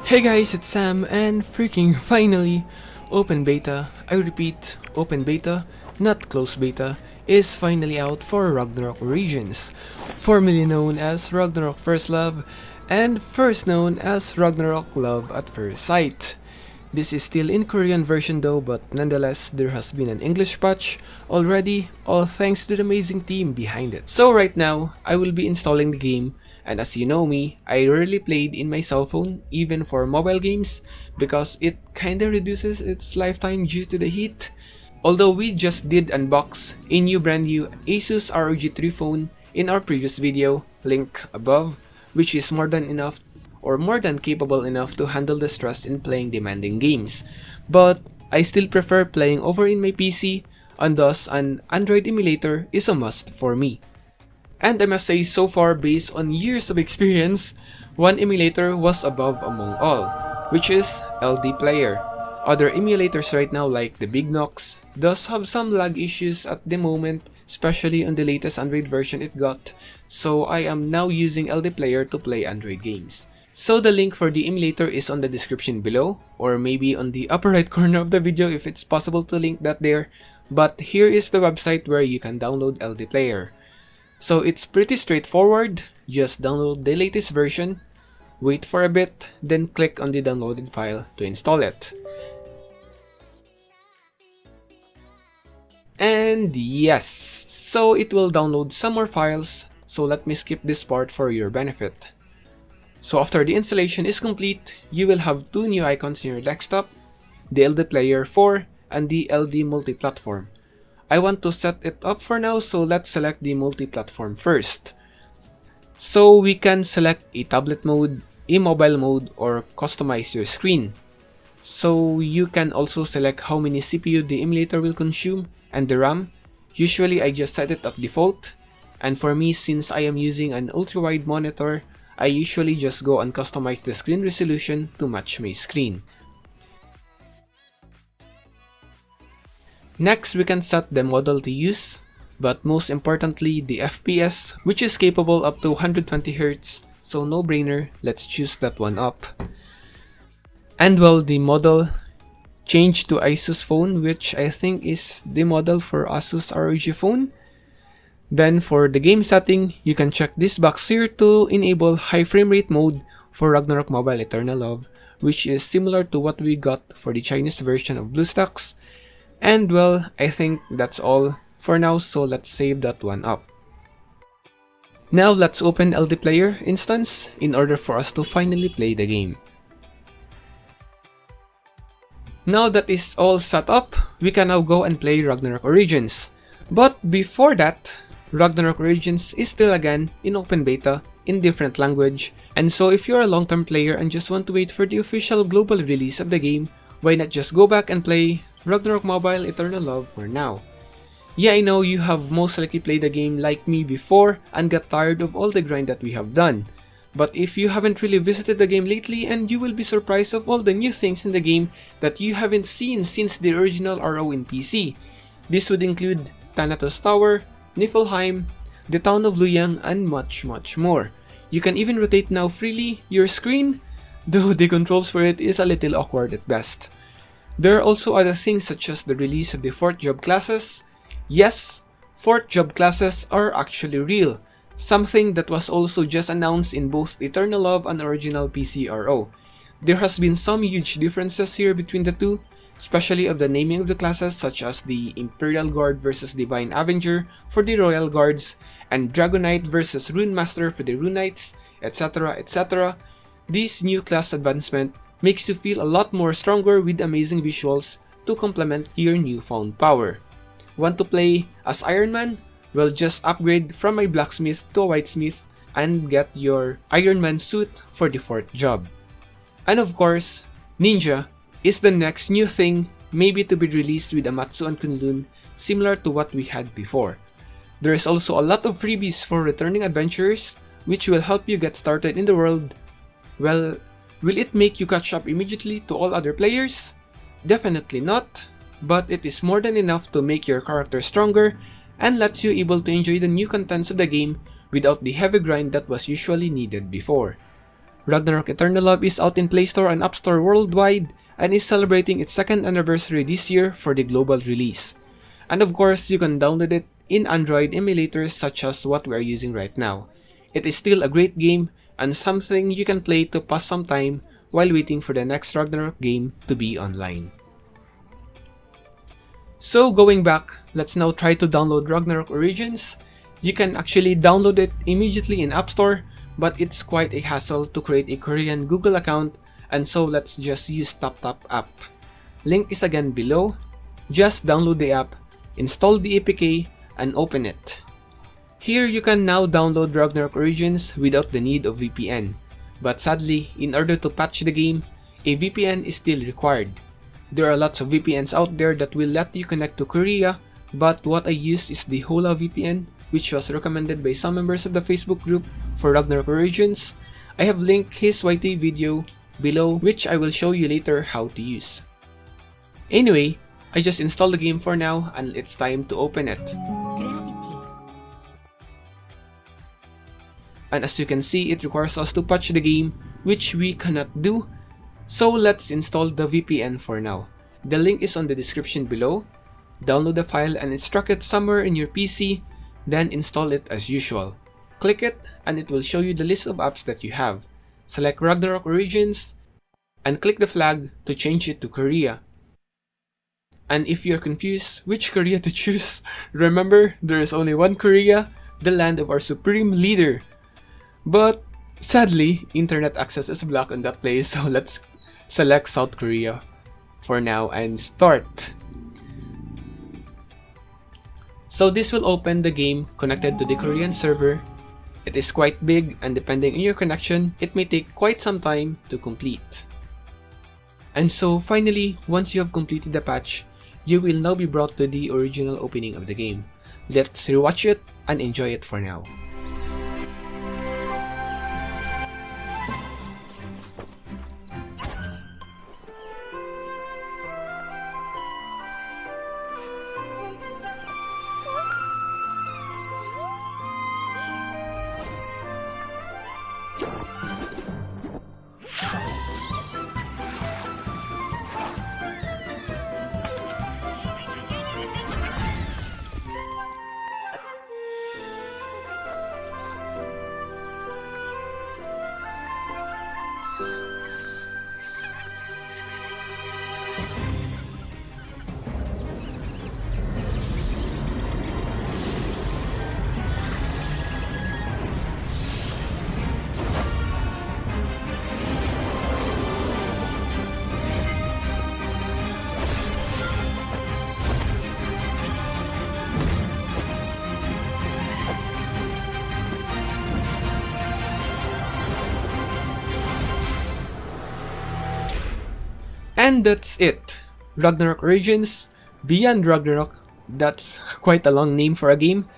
Hey guys, it's Sam, and freaking finally, open beta, I repeat, open beta, not closed beta, is finally out for Ragnarok Origins, formerly known as Ragnarok First Love, and first known as Ragnarok Love at First Sight. This is still in Korean version though, but nonetheless, there has been an English patch already, all thanks to the amazing team behind it. So right now, I will be installing the game. And as you know me, I rarely played in my cell phone, even for mobile games, because it kinda reduces its lifetime due to the heat. Although we just did unbox a new brand new Asus ROG 3 phone in our previous video, link above, which is more than enough or more than capable enough to handle the stress in playing demanding games. But I still prefer playing over in my PC, and thus an Android emulator is a must for me. And I must say, so far, based on years of experience, one emulator was above among all, which is LDPlayer. Other emulators right now, like the Big Nox, does have some lag issues at the moment, especially on the latest Android version it got, so I am now using LDPlayer to play Android games. So the link for the emulator is on the description below, or maybe on the upper right corner of the video if it's possible to link that there, but here is the website where you can download LDPlayer. So it's pretty straightforward, just download the latest version, wait for a bit, then click on the downloaded file to install it. And yes, so it will download some more files, so let me skip this part for your benefit. So after the installation is complete, you will have two new icons in your desktop, the LDPlayer 4 and the LD multi-platform. I want to set it up for now, so let's select the multi-platform first. So we can select a tablet mode, a mobile mode, or customize your screen. So you can also select how many CPU the emulator will consume and the RAM. Usually I just set it at default, and for me, since I am using an ultra-wide monitor, I usually just go and customize the screen resolution to match my screen. Next, we can set the model to use, but most importantly the FPS, which is capable up to 120Hz, so no brainer, let's choose that one up. And well, the model changed to Asus phone, which I think is the model for Asus ROG phone. Then for the game setting, you can check this box here to enable high frame rate mode for Ragnarok Mobile Eternal Love, which is similar to what we got for the Chinese version of BlueStacks. And well, I think that's all for now, so let's save that one up. Now let's open LDPlayer instance in order for us to finally play the game. Now that is all set up, we can now go and play Ragnarok Origins. But before that, Ragnarok Origins is still again in open beta in different language, and so if you're a long-term player and just want to wait for the official global release of the game, why not just go back and play Ragnarok Mobile Eternal Love for now. Yeah, I know you have most likely played the game like me before and got tired of all the grind that we have done. But if you haven't really visited the game lately, and you will be surprised of all the new things in the game that you haven't seen since the original RO in PC. This would include Thanatos Tower, Niflheim, the town of Luyang, and much more. You can even rotate now freely your screen, though the controls for it is a little awkward at best. There are also other things such as the release of the 4th job classes. Yes, 4th job classes are actually real, something that was also just announced in both Eternal Love and original PC RO. There has been some huge differences here between the two, especially of the naming of the classes, such as the Imperial Guard versus Divine Avenger for the Royal Guards, and Dragon Knight versus Rune Master for the Rune Knights, etc, etc. This new class advancement makes you feel a lot more stronger with amazing visuals to complement your newfound power. Want to play as Iron Man? Well, just upgrade from a blacksmith to a whitesmith and get your Iron Man suit for the 4th job. And of course, Ninja is the next new thing, maybe to be released with Amatsu and Kunlun, similar to what we had before. There is also a lot of freebies for returning adventurers, which will help you get started in the world. Well, will it make you catch up immediately to all other players? Definitely not, but it is more than enough to make your character stronger and lets you able to enjoy the new contents of the game without the heavy grind that was usually needed before. Ragnarok Eternal Love is out in Play Store and App Store worldwide and is celebrating its 2nd anniversary this year for the global release. And of course, you can download it in Android emulators such as what we are using right now. It is still a great game and something you can play to pass some time while waiting for the next Ragnarok game to be online. So going back, let's now try to download Ragnarok Origins. You can actually download it immediately in App Store, but it's quite a hassle to create a Korean Google account, and so let's just use TapTap app. Link is again below. Just download the app, install the APK, and open it. Here you can now download Ragnarok Origins without the need of VPN. But sadly, in order to patch the game, a VPN is still required. There are lots of VPNs out there that will let you connect to Korea, but what I used is the Hola VPN, which was recommended by some members of the Facebook group for Ragnarok Origins. I have linked his YT video below, which I will show you later how to use. Anyway, I just installed the game for now and it's time to open it. And as you can see, it requires us to patch the game, which we cannot do. So let's install the VPN for now. The link is on the description below. Download the file and extract it somewhere in your PC, then install it as usual. Click it and it will show you the list of apps that you have. Select Ragnarok Origins and click the flag to change it to Korea. And if you're confused which Korea to choose, remember there is only one Korea, the land of our supreme leader. But sadly, internet access is blocked on that place, so let's select South Korea for now and start. So this will open the game connected to the Korean server. It is quite big and depending on your connection, it may take quite some time to complete. And so finally, once you have completed the patch, you will now be brought to the original opening of the game. Let's rewatch it and enjoy it for now. And that's it. Ragnarok Origins, Beyond Ragnarok. That's quite a long name for a game.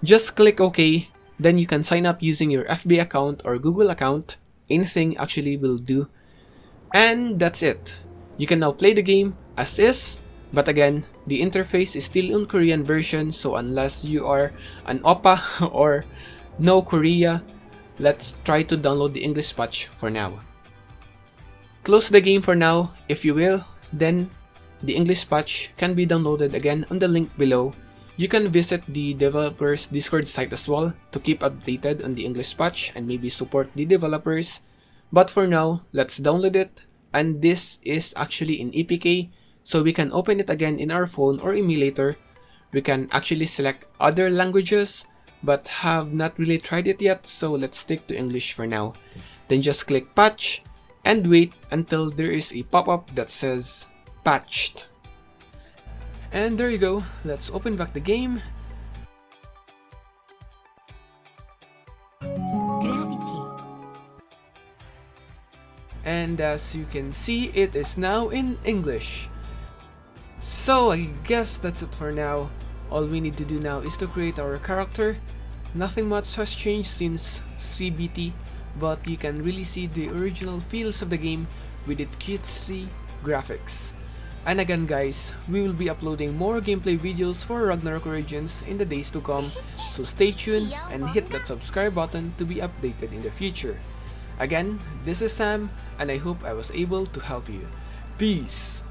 Just click OK, then you can sign up using your FB account or Google account. Anything actually will do. And that's it. You can now play the game as is, but again, the interface is still in Korean version, so unless you are an oppa or no Korea, let's try to download the English patch for now. Close the game for now, if you will, then the English patch can be downloaded again on the link below. You can visit the developers Discord site as well to keep updated on the English patch and maybe support the developers. But for now, let's download it, and this is actually in APK, so we can open it again in our phone or emulator. We can actually select other languages, but have not really tried it yet, so let's stick to English for now. Then just click patch and wait until there is a pop-up that says patched. And there you go. Let's open back the game. And as you can see, it is now in English. So I guess that's it for now. All we need to do now is to create our character. Nothing much has changed since CBT, but you can really see the original feels of the game with its cutesy graphics. And again guys, we will be uploading more gameplay videos for Ragnarok Origins in the days to come, so stay tuned and hit that subscribe button to be updated in the future. Again, this is Sam, and I hope I was able to help you. Peace!